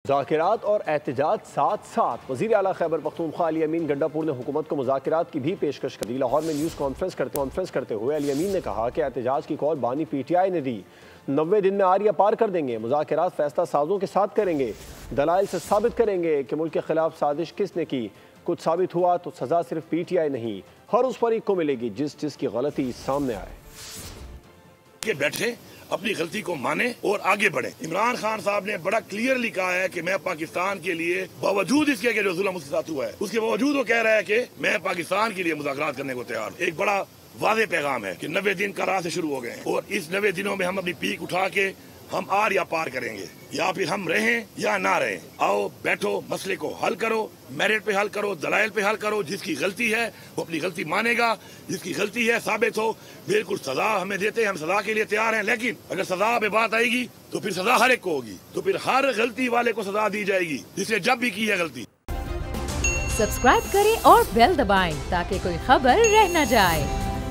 मुज़ाकरात और एहतजाज साथ साथ। वज़ीर आला खैबर पख्तूनख्वा अली अमीन गंडापुर ने हुकूमत को मुज़ाकरात की भी पेशकश कर दी। लाहौर में न्यूज़ कॉन्फ्रेंस करते हुए अली अमीन ने कहा कि एहतजाज की कॉल बानी PTI ने दी। 90 दिन में आरिया पार कर देंगे। मुज़ाकरात फैसला साजों के साथ करेंगे। दलाइल से साबित करेंगे कि मुल्क के खिलाफ साजिश किसने की। कुछ साबित हुआ तो सजा सिर्फ PTI नहीं, हर उस फरीक को मिलेगी जिसकी गलती सामने आए। के बैठे अपनी गलती को माने और आगे बढ़े। इमरान खान साहब ने बड़ा क्लियरली कहा है कि मैं पाकिस्तान के लिए, बावजूद इसके कि जो जुल्म उसके साथ हुआ है, उसके बावजूद वो कह रहा है कि मैं पाकिस्तान के लिए मुज़ाकरात करने को तैयार हूं। एक बड़ा वाज़ेह पैगाम है कि 90 दिन का राह से शुरू हो गए हैं और इस 90 दिनों में हम अपनी पीक उठा के हम आर या पार करेंगे, या फिर हम रहें या ना रहें। आओ बैठो, मसले को हल करो, मेरिट पे हल करो, दलाइल पे हल करो। जिसकी गलती है वो अपनी गलती मानेगा, जिसकी गलती है साबित हो, बिल्कुल सजा हमें देते हैं, हम सजा के लिए तैयार हैं। लेकिन अगर सजा पे बात आएगी तो फिर सजा हर एक को होगी, तो फिर हर गलती वाले को सजा दी जाएगी जिसने जब भी की है गलती। सब्सक्राइब करें और बेल दबाएं ताकि कोई खबर रह न जाए।